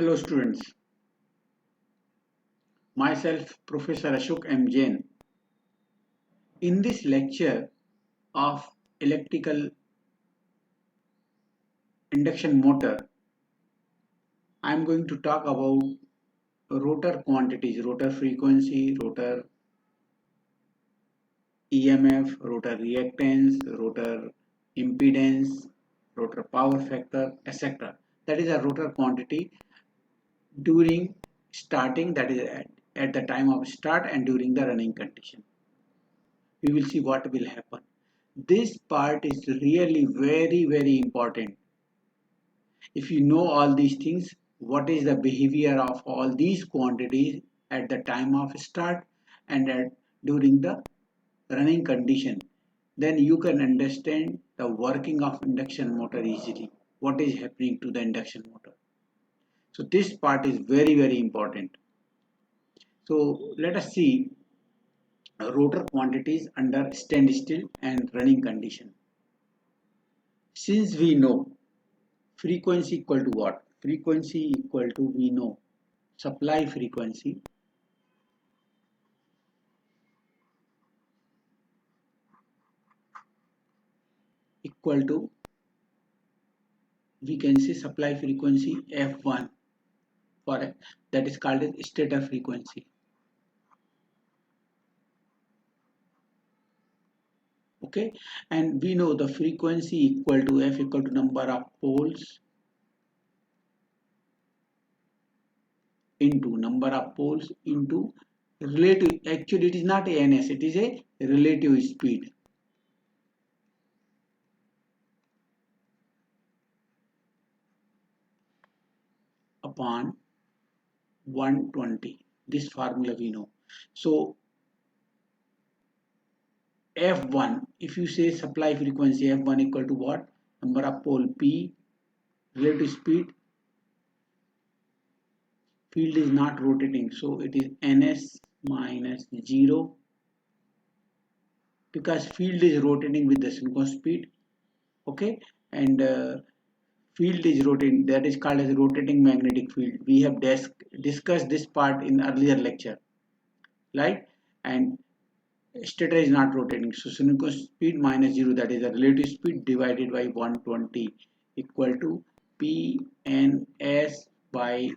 Hello students, myself Professor Ashok M. Jain. In this lecture of electrical induction motor, I am going to talk about rotor quantities, rotor frequency, rotor EMF, rotor reactance, rotor impedance, rotor power factor, etc. That is a rotor quantity during starting, that is at the time of start and during the running condition. We will see what will happen. This part is really very important. If you know all these things, what is the behavior of all these quantities at the time of start and during the running condition, then you can understand the working of induction motor easily. What is happening to the induction motor? So this part is very important. So let us see rotor quantities under standstill and running condition. Since we know frequency equal to what? Frequency equal to, we know, supply frequency equal to, we can say supply frequency F1 for that is called as stator frequency. Okay, and we know the frequency equal to F equal to number of poles into relative, actually it is not ANS, it is a relative speed upon 120. This formula we know. So F1, if you say supply frequency F1 equal to what? Number of pole P, relative speed, field is not rotating, so it is ns minus 0, because field is rotating with the synchronous speed. Okay, and field is rotating, that is called as rotating magnetic field. We have discussed this part in earlier lecture, right? And stator is not rotating, so synchronous speed minus 0, that is the relative speed, divided by 120 equal to Pns by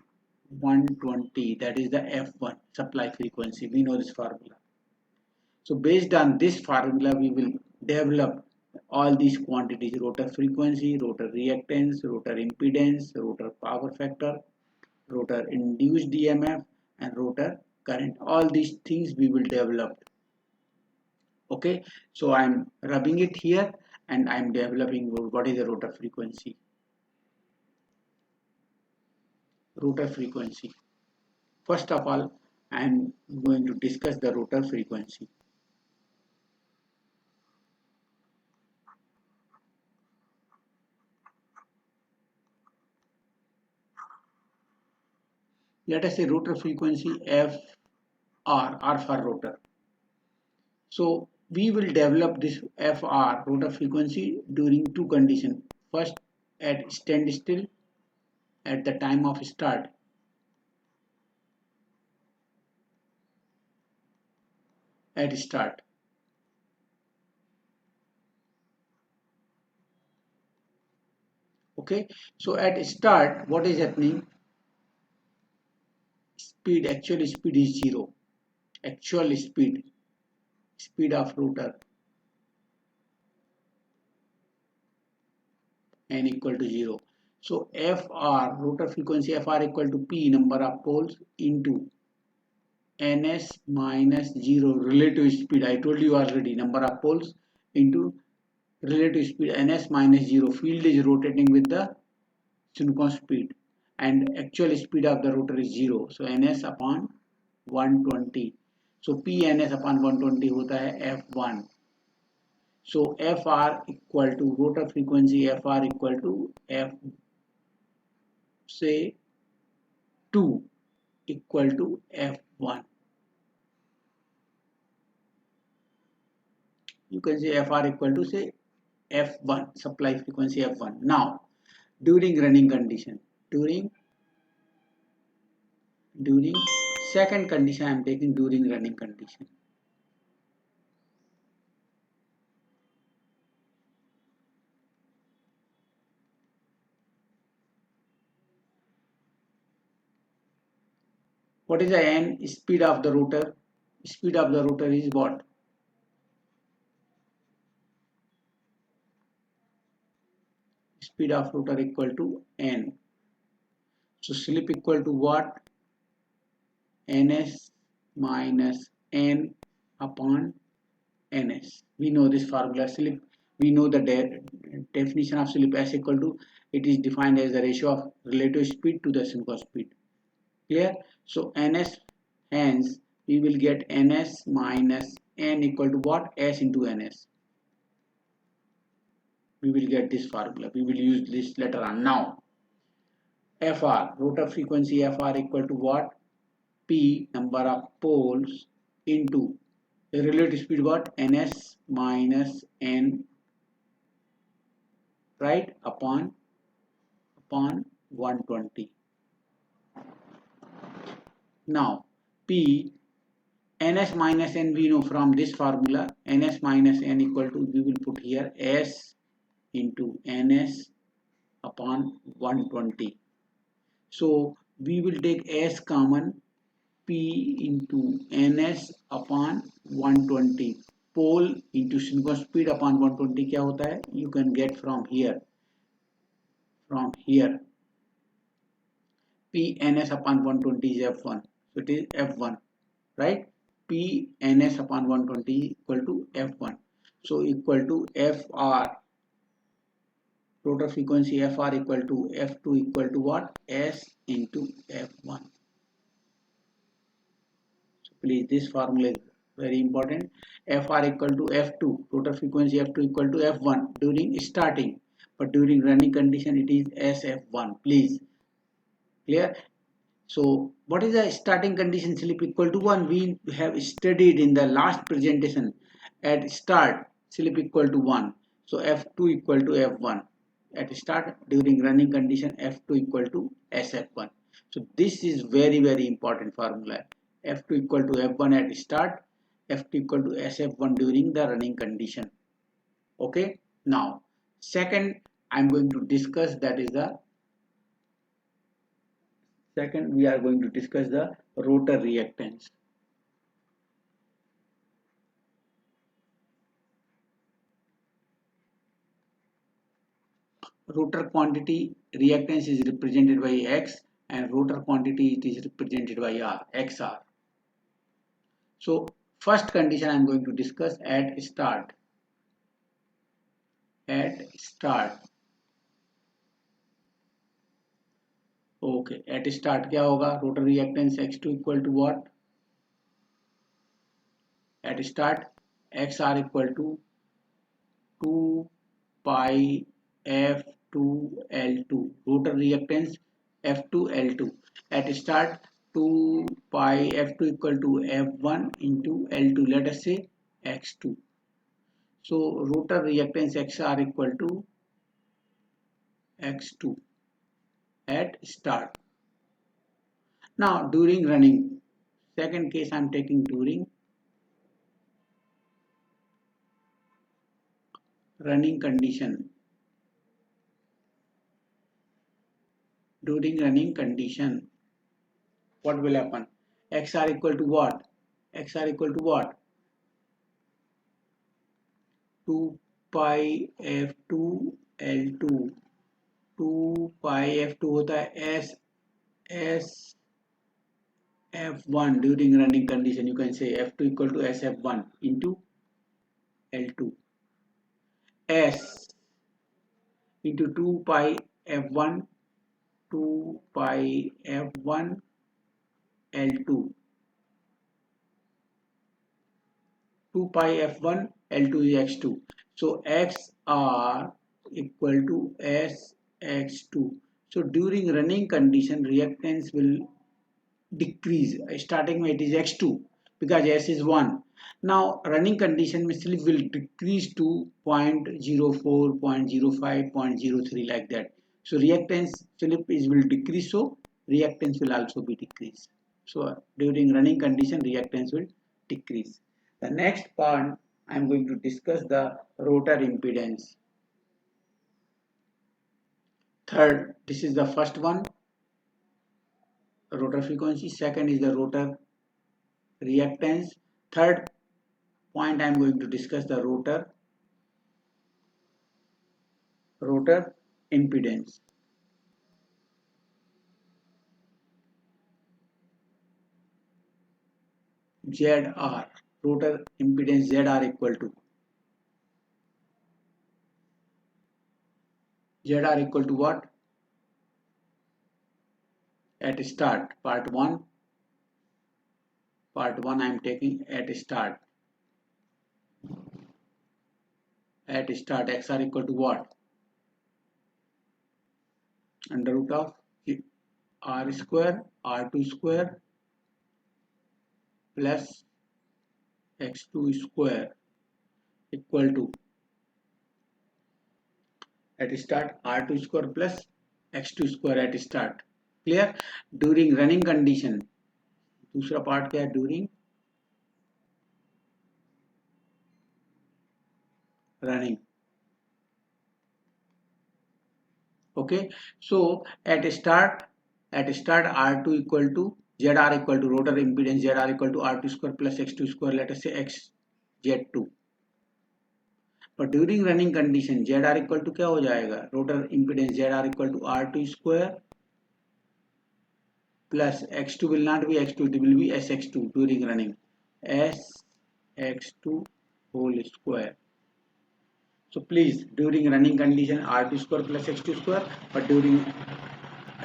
120, that is the F1 supply frequency. We know this formula. So based on this formula, we will develop all these quantities: rotor frequency, rotor reactance, rotor impedance, rotor power factor, rotor induced EMF, and rotor current. All these things we will develop. Okay, so I'm rubbing it here and I'm developing what is the rotor frequency. Rotor frequency. First of all, I'm going to discuss the rotor frequency. Let us say rotor frequency F R for rotor. So we will develop this FR, rotor frequency, during two conditions. First, at standstill, at the time of start, at start. Okay, so at start, what is happening? Speed, actual speed is 0. Actual speed of rotor, n equal to 0. So FR, rotor frequency FR equal to P, number of poles, into ns minus 0, relative speed. I told you already, number of poles into relative speed, ns minus 0. Field is rotating with the synchronous speed and actual speed of the rotor is 0. So ns upon 120. So P ns upon 120 होता है F1. So Fr equal to rotor frequency Fr equal to F, say 2 equal to F1. You can say Fr equal to, say, F1, supply frequency F1. Now, during running condition, during during second condition I am taking during running condition. What is the n speed of the rotor? Speed of the rotor is what? Speed of rotor equal to n. So slip equal to what? Ns minus n upon ns. We know this formula. Slip, we know the definition of slip. S equal to, it is defined as the ratio of relative speed to the synchronous speed. Clear? So ns, hence we will get ns minus n equal to what? S into ns. We will get this formula. We will use this later on. Now fr, rotor frequency fr equal to what? P, number of poles, into the relative speed what? Ns minus n, right, upon 120. Now P, ns minus n we know from this formula. Ns minus n equal to, we will put here S into ns upon 120. So we will take S common, P into ns upon 120. Pole into synchronous speed upon 120 क्या होता है? You can get from here. P ns upon 120 is f1. So it is f1, right? P ns upon 120 equal to f1. So equal to fr, rotor frequency fr equal to f2 equal to what? S into f1. So please, this formula is very important. Fr equal to f2, rotor frequency f2 equal to f1 during starting, but during running condition it is sf1. Please, clear? So what is the starting condition? Slip equal to 1. We have studied in the last presentation. At start, slip equal to 1. So f2 equal to f1. At start, during running condition, f2 equal to sf1. So this is very important formula. f2 equal to f1 at start, f2 equal to sf1 during the running condition. Okay. Now second I am going to discuss, that is the second, we are going to discuss the rotor reactance. Rotor quantity reactance is represented by X, and rotor quantity it is represented by R, XR. So first condition I am going to discuss at start. Okay, at start क्या होगा? Rotor reactance X2 equal to what? At start XR equal to 2 pi F2L2. Rotor reactance F2L2. At start 2 pi F2 equal to F1 into L2. Let us say X2. So rotor reactance XR equal to X2 at start. Now during running, second case I am taking during running condition. During running condition, what will happen? XR equal to what? XR equal to what? 2 pi F2 L2. 2 pi F2 होता है S F1 during running condition. You can say F2 equal to SF1 into L2. S into 2 pi F1, 2 pi F1 L2. 2 pi F1 L2 is X2. So XR equal to SX2. So during running condition, reactance will decrease. Starting with it is X2 because S is 1. Now running condition slip will decrease to 0.04, 0.05, 0.03 like that. So reactance slip is will decrease, so reactance will also be decreased. So during running condition, reactance will decrease. The next part, I am going to discuss the rotor impedance. Third, this is the first one, rotor frequency. Second is the rotor reactance. Third point, I am going to discuss the rotor impedance. ZR, rotor impedance ZR equal to what? At start, part 1 I am taking at start. At start, XR equal to what? Under root of R square, R2 square plus X2 square equal to, at start, R2 square plus X2 square at start. Clear? During running condition, दूसरा part क्या है? During running. Okay, so at start R2 equal to ZR equal to rotor impedance ZR equal to R2 square plus X2 square, let us say X Z2. पर during running condition Z R equal to क्या हो जाएगा? Rotor impedance Z R equal to R two square plus X two will not be X two, it will be S X two during running, S X two whole square. So please, during running condition R2 square plus X2 square, but during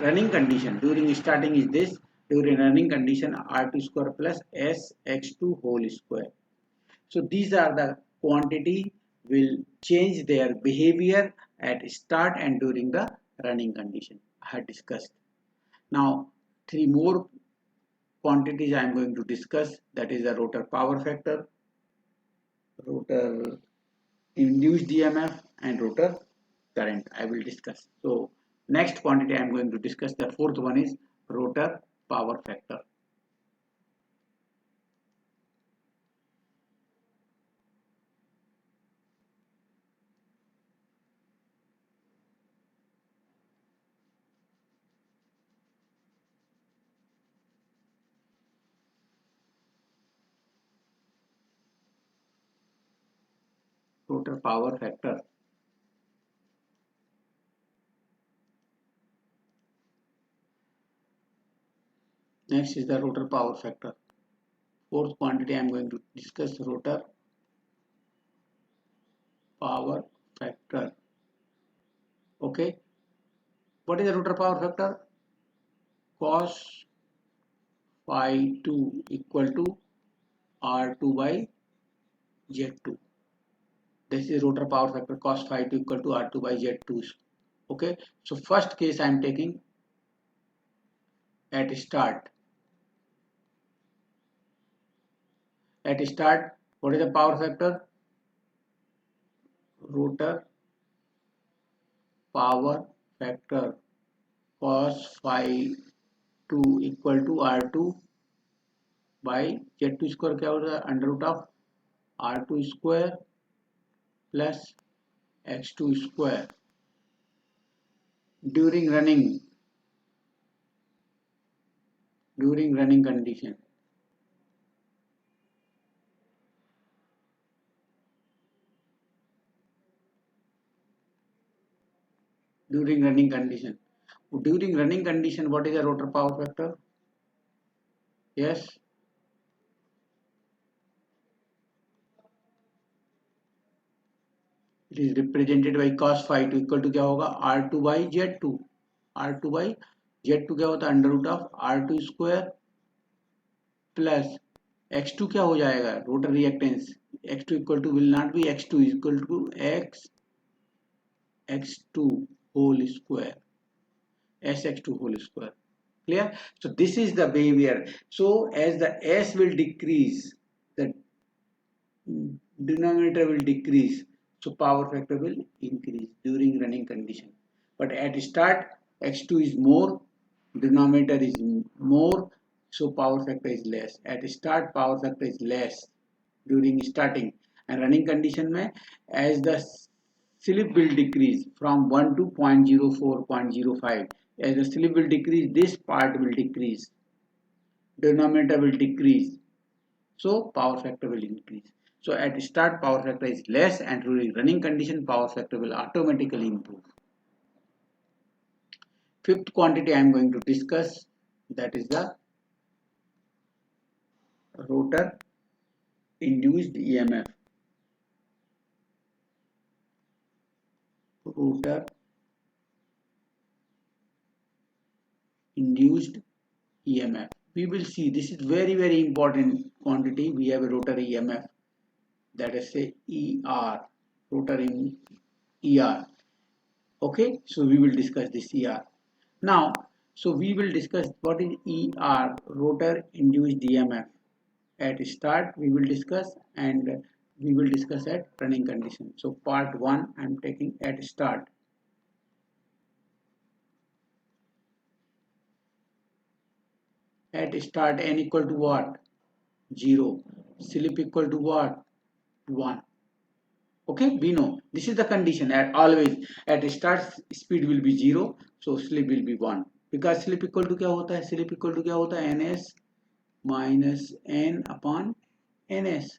running condition, during starting is this, during running condition R2 square plus SX2 whole square. So these are the quantity will change their behavior at start and during the running condition I had discussed. Now 3 more quantities I am going to discuss, that is the rotor power factor, rotor induced EMF and rotor current I will discuss. So next quantity I am going to discuss, the fourth one is rotor power factor. Rotor power factor. Next is the rotor power factor. Fourth quantity I am going to discuss, rotor power factor. Okay, what is the rotor power factor? Cos phi 2 equal to R2 by Z2. This is rotor power factor, cos phi 2 equal to R2 by Z2. Okay, so first case I am taking at start. At start, what is the power factor? Rotor power factor cos phi 2 equal to R2 by Z2 square क्या होगा? Under root of R2 square plus X2 square during running condition. During running condition, what is the rotor power factor? Yes, it is represented by cos phi 2 equal to क्या होगा? R2 by Z2. R2 by Z2 क्या होता है? Under root of R2 square plus X2 क्या हो जाएगा? Rotor reactance X2 equal to will not be X2 equal to X2 whole square, Sx2 whole square. Clear? So this is the behavior. So as the S will decrease, the denominator will decrease, so power factor will increase during running condition. But at start, X2 is more, denominator is more, so power factor is less. At start power factor is less during starting, and running condition में as the slip will decrease from 1 to 0.04 0.05, as the slip will decrease, this part will decrease, denominator will decrease, so power factor will increase. So at start power factor is less, and during running condition power factor will automatically improve. Fifth quantity I am going to discuss, that is the rotor induced EMF. Rotor induced EMF. We will see, this is very important quantity. We have a rotor EMF, that is say ER, rotor in ER. Okay, so we will discuss this ER now. So we will discuss what is ER, rotor induced EMF. At start we will discuss, and we will discuss at running condition. So part 1 I am taking at start. At start n equal to what? 0. Slip equal to what? 1. Okay, we know this is the condition. At always at start speed will be 0, so slip will be 1, because slip equal to क्या होता है? Slip equal to क्या होता है? ns minus n upon ns.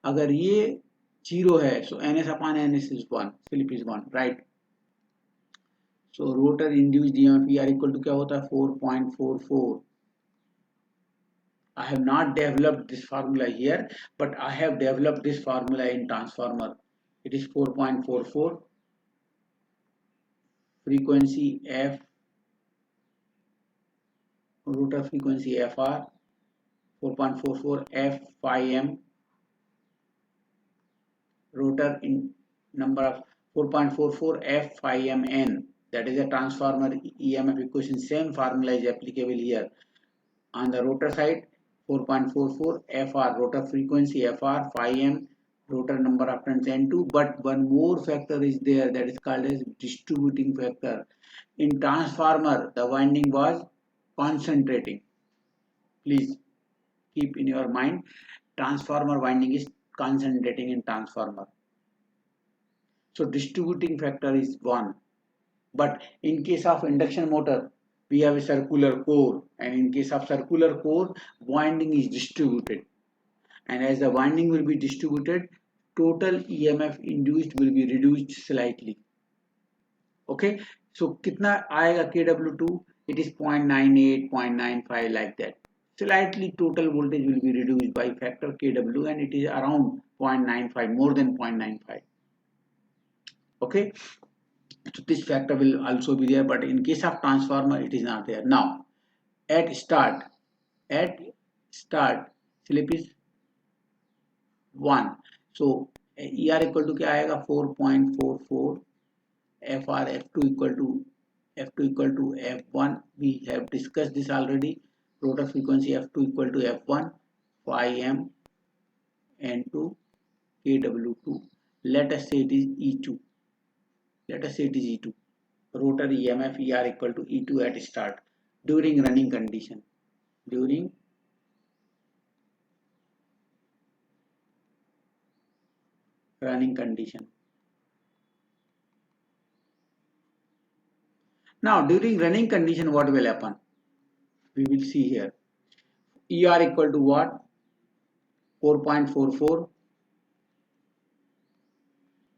अगर ये 0 है, so ns upon ns is 1, slip is 1, right? So rotor induced EMF ER equal to क्या होता है? 4.44. I have not developed this formula here, but I have developed this formula in transformer. It is 4.44, frequency F, rotor frequency FR, 4.44 F phi m, rotor in number of 4.44 F phi m n. That is a transformer EMF equation. Same formula is applicable here. On the rotor side, 4.44 FR, rotor frequency FR, phi m, rotor number of turns N2, but one more factor is there, that is called as distributing factor. In transformer, the winding was concentrating. Please keep in your mind, transformer winding is concentrating in transformer. So distributing factor is 1. But in case of induction motor, we have a circular core, and in case of circular core, winding is distributed, and as the winding will be distributed, total EMF induced will be reduced slightly. Okay, so कितना आएगा kW2? It is 0.98, 0.95 like that. Slightly total voltage will be reduced by factor kW, and it is around 0.95, more than 0.95. Okay, so this factor will also be there, but in case of transformer it is not there. Now at start slip is 1, so ER equal to क्या आएगा? 4.44, FR F2 equal to F1. We have discussed this already. Rotor frequency F2 equal to F1 phi m N2 kW2. Let us say it is E2. Rotor EMF ER equal to E2 at start during running condition. Now during running condition, what will happen? We will see here. ER equal to what? 4.44.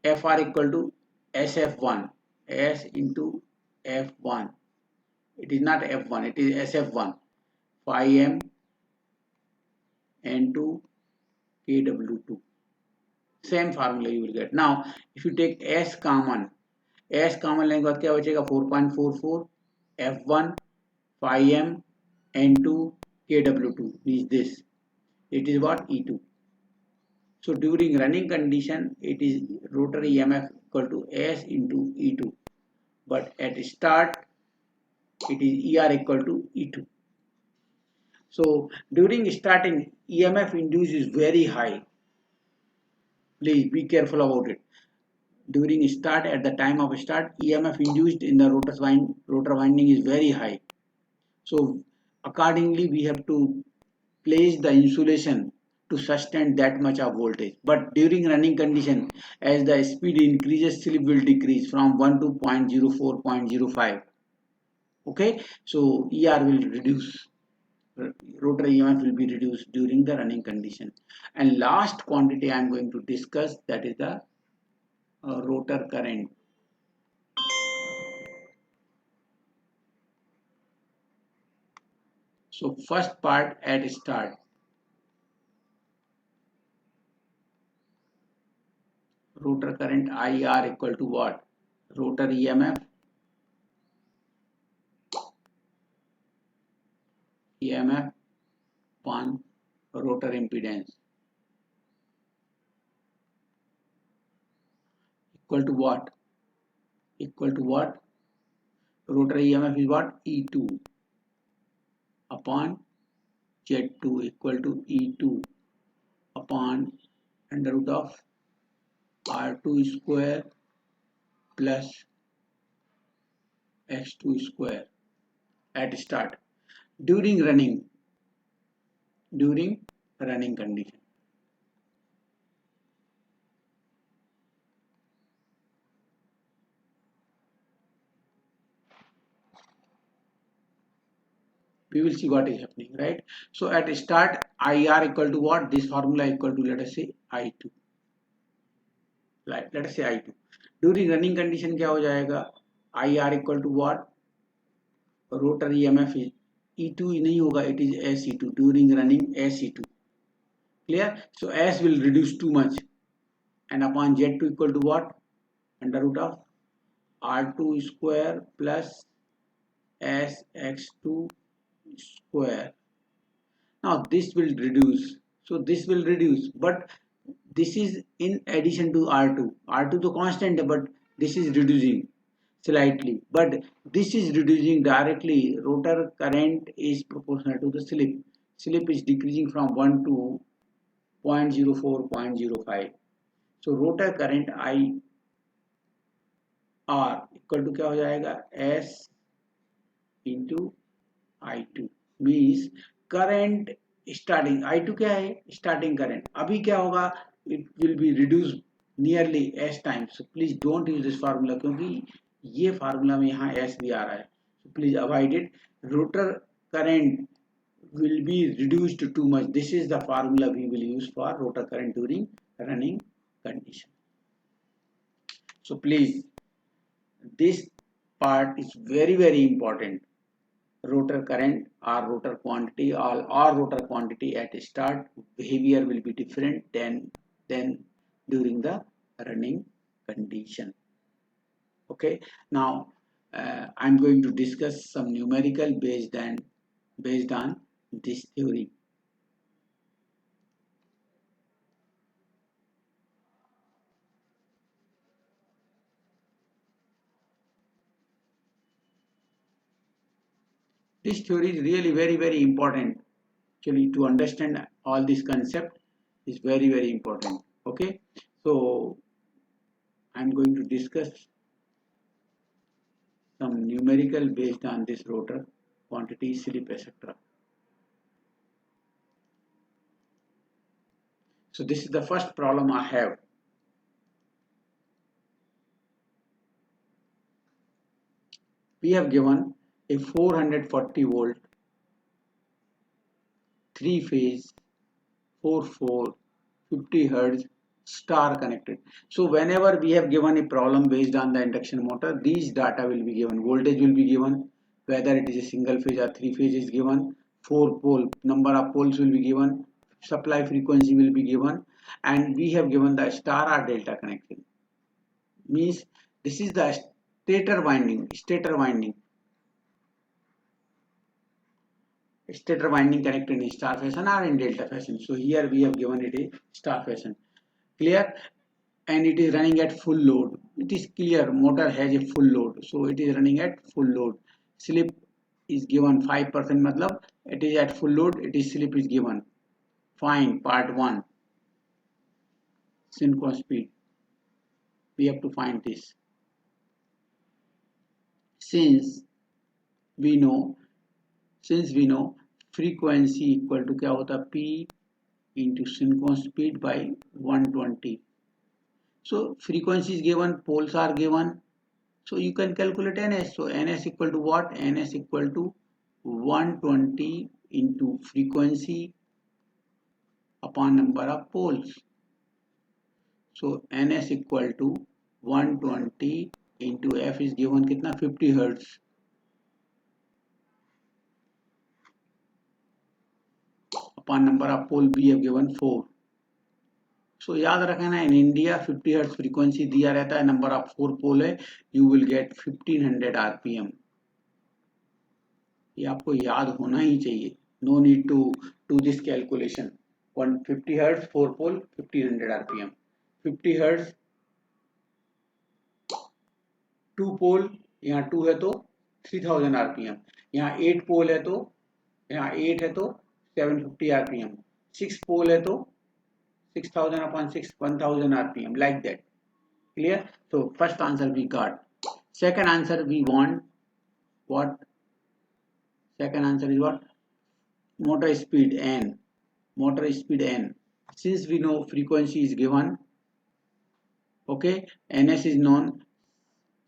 FR equal to SF1. S into F1. It is not F1, it is SF1. Phi m N2 kW2. Same formula you will get. Now if you take S common लेने के बाद क्या बचेगा? 4.44 F1 phi m N2 kW2 is this. It is what? E2. So during running condition, it is rotor EMF equal to S into E2. But at start, it is ER equal to E2. So during starting, EMF induced is very high. Please be careful about it. During start, at the time of start, EMF induced in the rotor winding is very high. So accordingly we have to place the insulation to sustain that much of voltage. But during running condition, as the speed increases, slip will decrease from 1 to 0.04, 0.05. Okay, so ER will reduce, rotor EMF will be reduced during the running condition. And last quantity I am going to discuss, that is the rotor current. So first part at start, rotor current IR equal to what? Rotor EMF upon rotor impedance equal to what? Equal to what? Rotor EMF is what? E2 upon Z2 equal to E2 upon under root of R2 square plus X2 square at start during running condition. We will see what is happening, right? So at start IR equal to what? This formula equal to, let us say, I2. Let us say I2. During running condition क्या हो जाएगा? IR equal to what? Rotor EMF is E2 नहीं होगा, it is SE2. During running SE2. Clear? So S will reduce too much, and upon Z2 equal to what? Under root of R2 square plus SX2 square. Now this will reduce. So this will reduce, but this is in addition to R2. R2 तो constant है, but this is reducing slightly. But this is reducing directly. Rotor current is proportional to the slip. Slip is decreasing from 1 to 0.04, 0.05. So rotor current I R equal to क्या हो जाएगा? S into I2 means current starting, I2 क्या है? Starting current. अभी क्या होगा? It will be reduce nearly S times. So please don't use this formula, क्योंकि ये फार्मूला में यहाँ S भी आ रहा है. So please avoid it. Rotor current will be reduced too much. This is the formula we will use for rotor current during running condition. So please, this part is very important. Rotor current or rotor quantity or rotor quantity at start behavior will be different than during the running condition. Okay, now I'm going to discuss some numerical based on this theory. This theory is really very important. Actually, to understand all this concept is very important. Okay, so I'm going to discuss some numerical based on this rotor quantity, slip, etc. So this is the first problem I have. We have given a 440 volt 3 phase 50 hertz star connected. So whenever we have given a problem based on the induction motor, these data will be given. Voltage will be given, whether it is a single phase or 3 phase is given, 4 pole, number of poles will be given, supply frequency will be given, and we have given the star or delta connection. Means this is the stator winding connected in star fashion or in delta fashion. So here we have given it a star fashion. Clear? And it is running at full load. It is clear motor has a full load, so it is running at full load. Slip is given 5%, matlab it is at full load, it is slip is given. Find part 1, synchro speed. We have to find this. Since we know since we know frequency equal to क्या होता है p into synchronous speed by 120. So frequency is given, poles are given, so you can calculate ns. So ns equal to what? Ns equal to 120 into frequency upon number of poles. So ns equal to 120 into f is given कितना 50 hertz. Upon number of pole we have given 4. सो याद रखना in India 50 hertz frequency दिया रहता है, number of 4 पोल है, you will get 1500 RPM. ये आपको याद होना ही चाहिए. No need to do this calculation. 150 hertz 4 pole 1500 RPM. 50 hertz 2 pole, यहाँ 2 है तो 3000 आरपीएम. यहाँ 8 पोल है तो यहाँ 8 है तो 750 आरपीएम. 6 पोल है तो 6000 upon 6 1000 rpm, like that. Clear? So first answer we got. Second answer we want what? Second answer is what? Motor speed n. Motor speed n. Since we know frequency is given, okay, ns is known,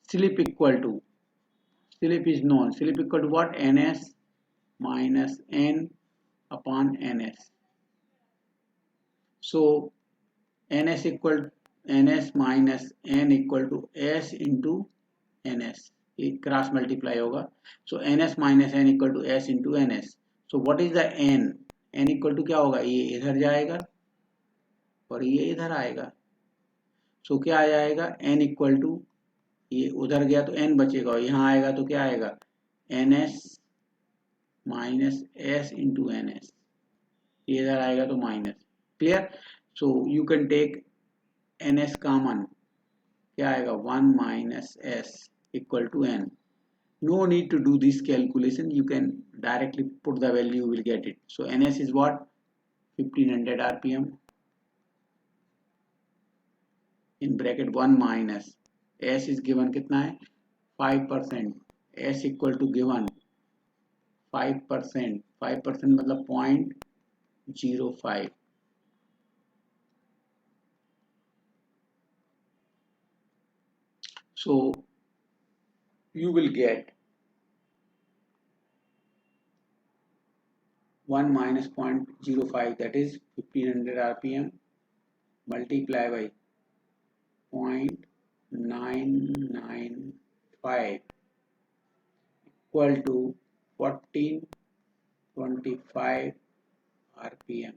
slip equal to, slip is known, slip equal to what? Ns minus n upon ns. So ns equal ns minus n equal to s into ns. ये cross multiply होगा. So ns minus n equal to s into ns. So what is the n? n equal to क्या होगा? ये इधर जाएगा और ये इधर आएगा. सो क्या आ जाएगा? n इक्वल टू, ये उधर गया तो n बचेगा और यहाँ आएगा तो क्या आएगा? ns minus s into ns. ये इधर आएगा तो minus. Clear? So you can take ns common, क्या आएगा? 1 minus s equal to n. No need to do this calculation, you can directly put the value, you will get it. So ns is what? 1500 rpm in bracket 1 minus s is given कितना है? 5%. s equal to given 5%. 5% मतलब 0.05. So you will get 1 minus 0.05, that is 1500 rpm, multiply by 0.995 equal to 1425 rpm.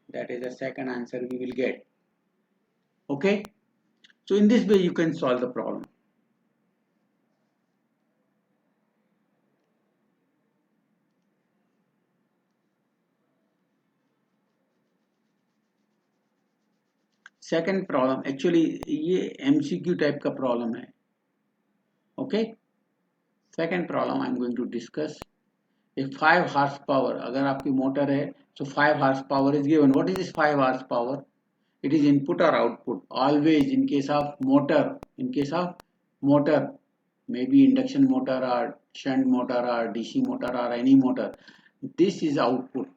That is the second answer we will get. Okay, so in this way you can solve the problem. Second problem, actually ये MCQ type का problem है. Okay, second problem I am going to discuss. A 5 horse power, अगर आपकी motor है तो 5 horse power is given. What is this 5 horse power? It is input और output. Always in case of motor, in case of motor, may be induction motor और shunt motor और DC motor और any motor, this is output.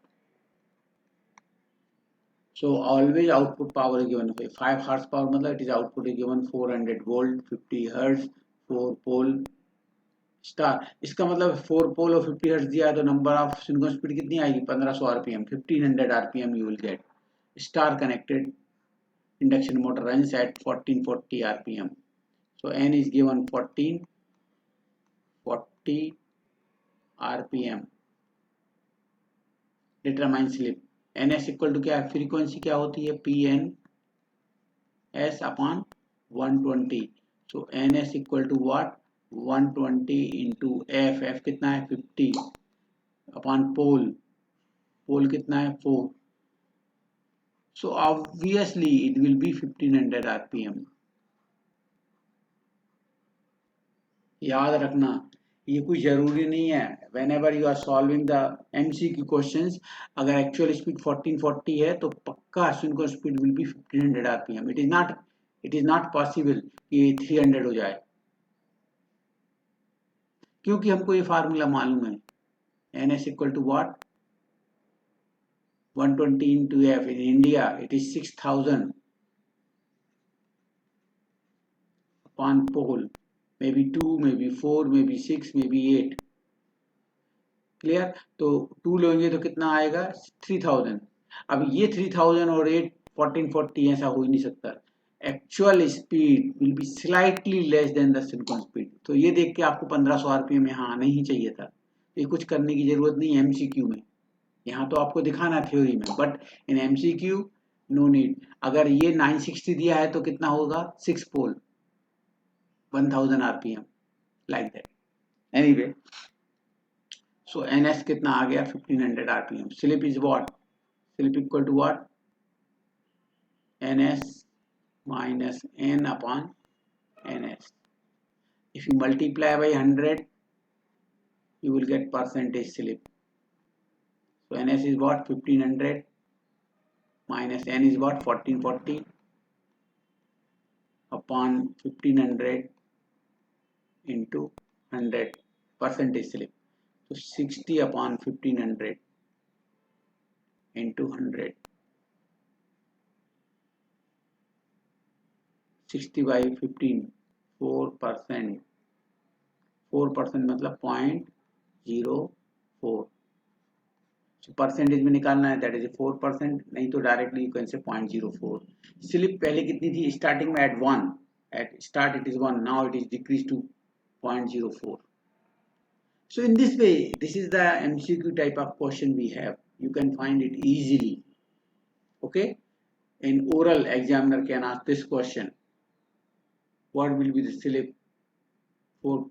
So always output power is given. 5 horsepower मतलब it is output is given 400 volt, 50 hertz, 4 pole star. इसका मतलब 4 पोल और 50 hertz दिया तो number of synchronous speed कितनी आएगी? 1500 RPM. 1500 RPM you will get. Star connected induction motor runs at 1440 rpm. So n is given 1440 rpm. Determine slip. ns equal to क्या है? Frequency क्या होती है? P N S upon 120. So ns equal to what? 120 into F. F कितना है? 50 upon pole. Pole कितना है? 4. So obviously it will be 1500 RPM. याद रखना, ये कुछ जरूरी नहीं है. whenever you are solving the MCQ questions, अगर एक्चुअल स्पीड 1440 है तो पक्का synchronous speed will be 1500 RPM. It is not possible कि 300 हो जाए, क्योंकि हमको ये फार्मूला मालूम है. NS equal to what? 120 into F. In India, it is 6,000 upon pole. Maybe 2, maybe 4, maybe 6, maybe 8. Clear? तो 2 लेंगे तो कितना आएगा? 3000. अब ये 3000 और 8 1440 ऐसा हो ही नहीं सकता. Actual speed will be slightly less than the silicon speed. तो ये देख के आपको 1500 आरपीएम यहाँ आना ही चाहिए था. ये कुछ करने की जरूरत नहीं है एमसीक्यू में. यहाँ तो आपको दिखाना थ्योरी में, but in MCQ no need. अगर ये 960 दिया है तो कितना होगा? 6 pole 1000 RPM, like that. Anyway, so ns कितना आ गया? 1500 RPM. Slip is what? Slip equal to what? ns minus n upon ns. If you multiply by 100, you will get percentage slip. So ns is what? 1500 minus n is what? 1440 upon 1500 into 100 percentage slip. So 60 upon 1500 into 100. 60 by 15, 4%. 4% मतलब 0.04. So percentage में निकालना है, that is 4%. नहीं तो directly you can say 0.04. Slip पहले कितनी थी? Starting में at 1. At start it is 1. Now it is decrease to 0.04. So in this way, this is the MCQ type of question we have. You can find it easily. Okay? In oral, examiner can ask this question. What will be the slip for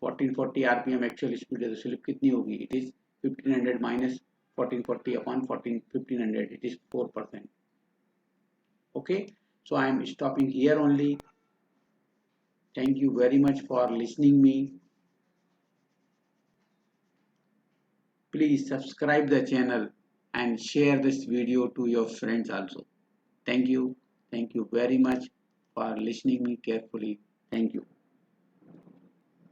1440 RPM actual speed? The slip कितनी होगी? It is 1500 minus 1440 upon 1500. It is 4%. Okay? So I am stopping here only. Thank you very much for listening me. Please subscribe the channel and share this video to your friends also. Thank you. Thank you very much for listening me carefully. Thank you.